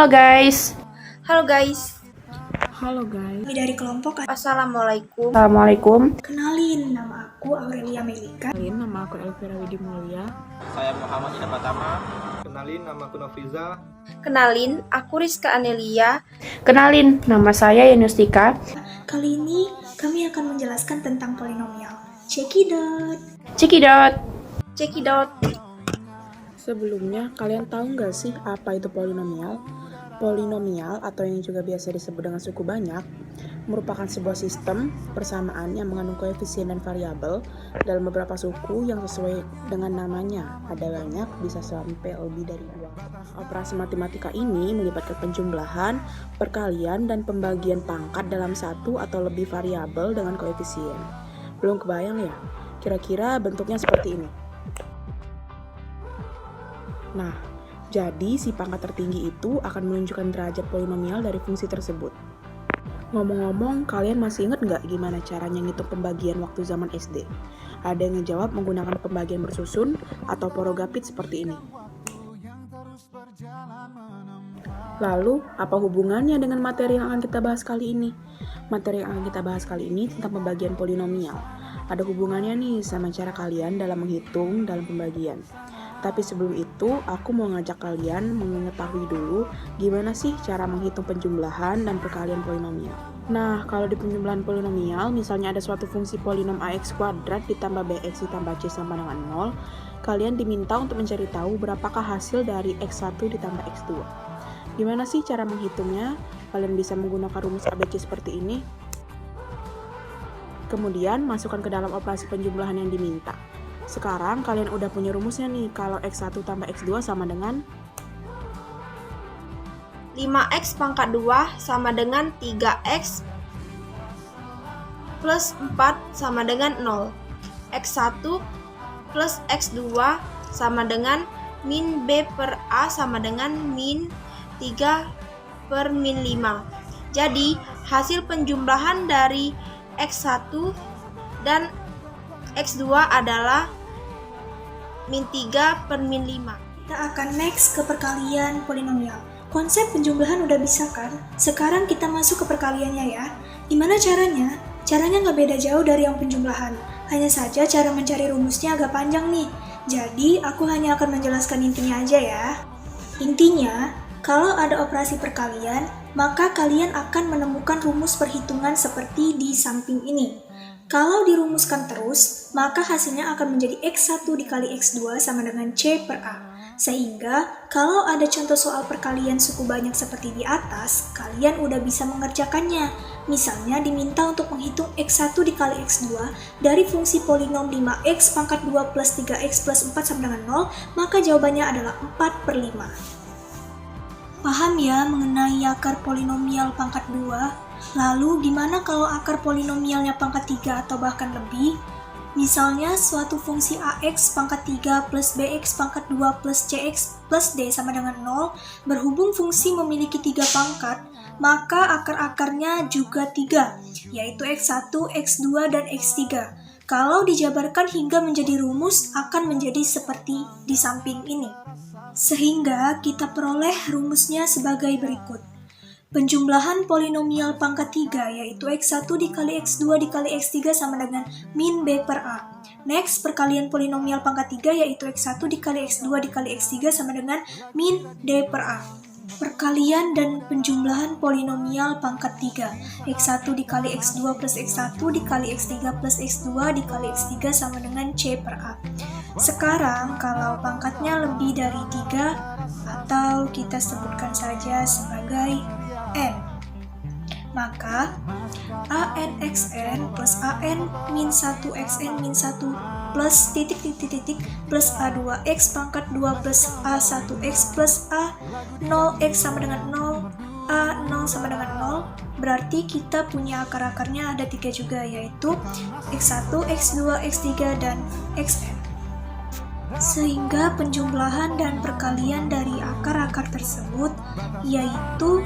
Halo guys. Halo guys, Halo guys. Kami dari kelompok Assalamualaikum. Assalamualaikum. Kenalin, nama aku Aurelia Melika. Kenalin, nama aku Elvira Widi Mulia. Saya Muhammad Ida Pratama. Kenalin, nama aku Noviza. Kenalin, aku Rizka Anelia. Kenalin, nama saya Yanustika. Kali ini kami akan menjelaskan tentang polinomial. Cekidot. Cekidot. Cekidot. Sebelumnya, kalian tahu nggak sih apa itu polinomial? Polinomial, atau yang juga biasa disebut dengan suku banyak, merupakan sebuah sistem persamaan yang mengandung koefisien dan variabel dalam beberapa suku yang sesuai dengan namanya. Ada banyak, bisa sampai lebih dari 2. Operasi matematika ini melibatkan penjumlahan, perkalian, dan pembagian pangkat dalam satu atau lebih variabel dengan koefisien. Belum kebayang ya? Kira-kira bentuknya seperti ini. Nah, jadi si pangkat tertinggi itu akan menunjukkan derajat polinomial dari fungsi tersebut. Ngomong-ngomong, kalian masih ingat nggak gimana caranya ngitung pembagian waktu zaman SD? Ada yang ngejawab menggunakan pembagian bersusun atau porogapit seperti ini. Lalu, apa hubungannya dengan materi yang akan kita bahas kali ini? Materi yang akan kita bahas kali ini tentang pembagian polinomial. Ada hubungannya nih sama cara kalian dalam menghitung dalam pembagian. Tapi sebelum itu, aku mau ngajak kalian mengetahui dulu gimana sih cara menghitung penjumlahan dan perkalian polinomial. Nah, kalau di penjumlahan polinomial, misalnya ada suatu fungsi polinom ax kuadrat ditambah bx ditambah c sama dengan 0, kalian diminta untuk mencari tahu berapakah hasil dari x1 ditambah x2. Gimana sih cara menghitungnya? Kalian bisa menggunakan rumus ABC seperti ini. Kemudian, masukkan ke dalam operasi penjumlahan yang diminta. Sekarang kalian udah punya rumusnya nih, kalau x1 tambah x2 sama dengan 5x pangkat 2 sama dengan 3x plus 4 sama dengan 0. x1 plus x2 sama dengan min b per a sama dengan min 3 per min 5. Jadi, hasil penjumlahan dari x1 dan x2 adalah min 3 per min 5. Kita akan next ke perkalian polinomial. Konsep penjumlahan udah bisa kan? Sekarang kita masuk ke perkaliannya ya. Gimana caranya? Caranya nggak beda jauh dari yang penjumlahan. Hanya saja cara mencari rumusnya agak panjang nih. Jadi, aku hanya akan menjelaskan intinya aja ya. Intinya, kalau ada operasi perkalian, maka kalian akan menemukan rumus perhitungan seperti di samping ini. Kalau dirumuskan terus, maka hasilnya akan menjadi x1 dikali x2 sama dengan c per a. Sehingga, kalau ada contoh soal perkalian suku banyak seperti di atas, kalian udah bisa mengerjakannya. Misalnya diminta untuk menghitung x1 dikali x2 dari fungsi polinom 5x pangkat 2 plus 3x plus 4 sama dengan 0, maka jawabannya adalah 4 per 5. Paham ya mengenai akar polinomial pangkat 2? Lalu, gimana kalau akar polinomialnya pangkat 3 atau bahkan lebih? Misalnya, suatu fungsi ax pangkat 3 plus bx pangkat 2 plus cx plus d sama dengan 0, berhubung fungsi memiliki 3 pangkat, maka akar-akarnya juga 3, yaitu x1, x2, dan x3. Kalau dijabarkan hingga menjadi rumus, akan menjadi seperti di samping ini. Sehingga kita peroleh rumusnya sebagai berikut. Penjumlahan polinomial pangkat 3 yaitu x1 dikali x2 dikali x3 sama dengan min b per a. Next, perkalian polinomial pangkat 3 yaitu x1 dikali x2 dikali x3 sama dengan min d per a. Perkalian dan penjumlahan polinomial pangkat 3 x1 dikali x2 plus x1 dikali x3 plus x2 dikali x3 sama dengan c per a. Sekarang, kalau pangkatnya lebih dari 3 atau kita sebutkan saja sebagai n, maka anxn plus an min 1xn min 1 plus titik plus a2x pangkat 2 plus a1x plus a0x sama dengan 0, a0 sama dengan 0, berarti kita punya akar-akarnya ada 3 juga, yaitu x1, x2, x3, dan xn. Sehingga penjumlahan dan perkalian dari akar-akar tersebut yaitu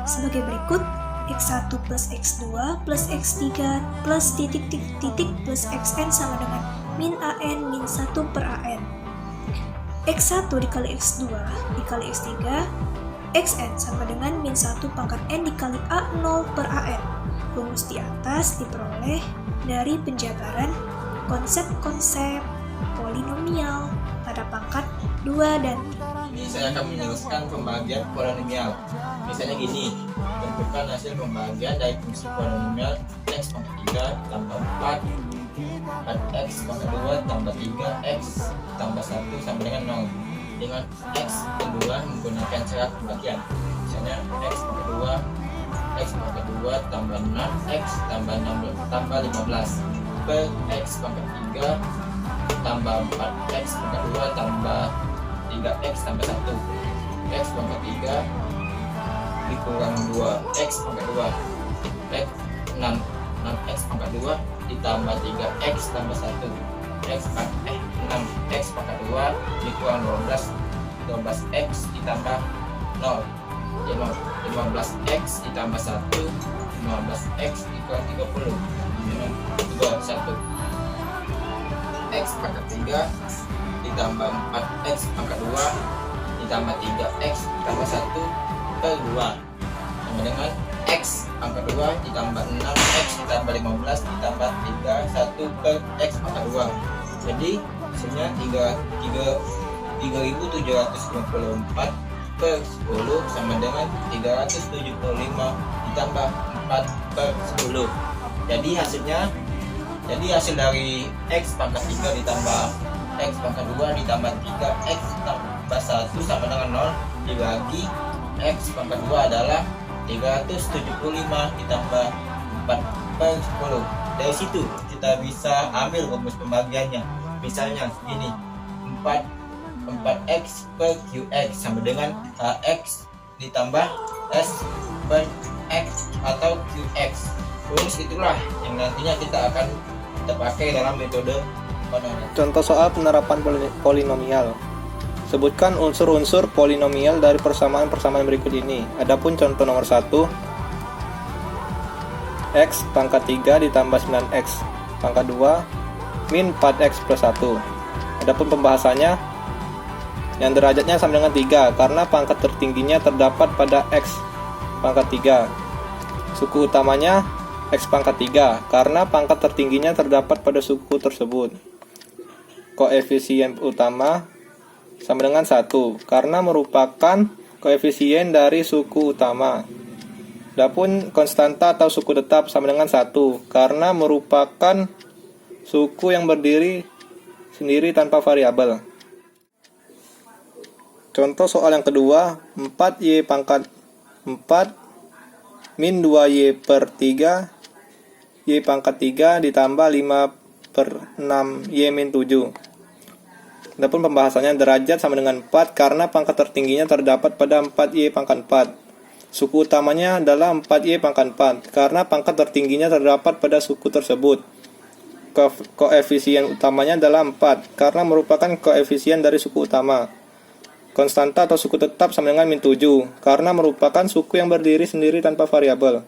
sebagai berikut: x1 plus x2 plus x3 plus titik plus xn sama dengan min an min 1 per an. x1 dikali x2 dikali x3 Xn sama dengan min 1 pangkat N dikali A0 per AN. Rumus di atas diperoleh dari penjabaran konsep-konsep polinomial pada pangkat 2 dan 3. Ini saya akan menjelaskan pembagian polinomial. Misalnya gini, tentukan hasil pembagian dari fungsi polinomial x pangkat 3 tambah 4 4x pangkat 2 tambah 3x tambah 1 sama dengan 0 dengan x kedua menggunakan cara pembagian. Misalnya x pangkat 2 tambah 6x tambah 15 per x pangkat 3 tambah 4x pangkat 2 tambah 3x tambah 1 x pangkat 3 dikurang 2x pangkat 2 x 6x pangkat 2 ditambah 3x tambah 1 6x pangkat 2 dikurang 12x ditambah 0 15x ditambah 1 15x dikurang 30 dengan 1 x pangkat 3 ditambah 4x pangkat 2 ditambah 3x ditambah 1 per 2 sama dengan x pangkat 2 ditambah 6x ditambah 15 ditambah 1 per x pangkat 2. Jadi hasilnya 3754 per 10 sama dengan 375 ditambah 4 per 10. Jadi hasil dari x pangkat 3 ditambah x pangkat 2 ditambah 3x tambah 1 sama dengan 0 dibagi x pangkat 2 adalah 375 ditambah 4 per 10. Dari situ kita bisa ambil rumus pembagiannya. Misalnya ini 4x per qx sama dengan hx ditambah s per x atau qx. Rumus itulah yang nantinya kita akan pakai dalam metode polinomial. Contoh soal penerapan polinomial. Sebutkan unsur-unsur polinomial dari persamaan-persamaan berikut ini. Adapun contoh nomor 1, x pangkat 3 ditambah 9x pangkat 2 min 4x plus 1. Adapun pembahasannya, yang derajatnya sama dengan 3 karena pangkat tertingginya terdapat pada x pangkat 3. Suku utamanya x pangkat 3 karena pangkat tertingginya terdapat pada suku tersebut. Koefisien utama sama dengan 1 karena merupakan koefisien dari suku utama. Adapun konstanta atau suku tetap sama dengan 1 karena merupakan suku yang berdiri sendiri tanpa variabel. Contoh soal yang kedua, 4y pangkat 4 min 2y per 3 y pangkat 3 ditambah 5 per 6y min 7. Adapun pembahasannya, derajat sama dengan 4 karena pangkat tertingginya terdapat pada 4y pangkat 4. Suku utamanya adalah 4y pangkat 4 karena pangkat tertingginya terdapat pada suku tersebut. Koefisien utamanya adalah 4 karena merupakan koefisien dari suku utama. Konstanta atau suku tetap sama dengan min 7 karena merupakan suku yang berdiri sendiri tanpa variabel.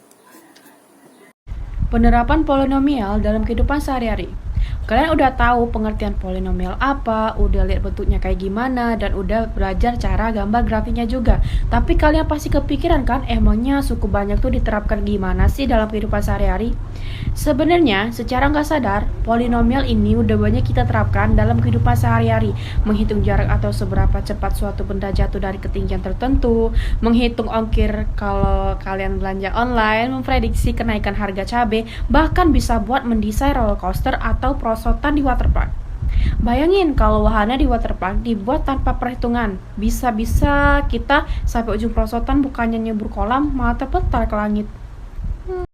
Penerapan polinomial dalam kehidupan sehari-hari. Kalian udah tahu pengertian polinomial apa, udah lihat bentuknya kayak gimana, dan udah belajar cara gambar grafiknya juga. Tapi kalian pasti kepikiran kan, emangnya suku banyak tuh diterapkan gimana sih dalam kehidupan sehari-hari? Sebenarnya, secara nggak sadar, polinomial ini udah banyak kita terapkan dalam kehidupan sehari-hari. Menghitung jarak atau seberapa cepat suatu benda jatuh dari ketinggian tertentu, menghitung ongkir kalau kalian belanja online, memprediksi kenaikan harga cabai, bahkan bisa buat mendesain roller coaster atau perosotan di waterpark. Bayangin kalau wahana di waterpark dibuat tanpa perhitungan. Bisa-bisa kita sampai ujung perosotan bukannya nyebur kolam, malah terpental ke langit.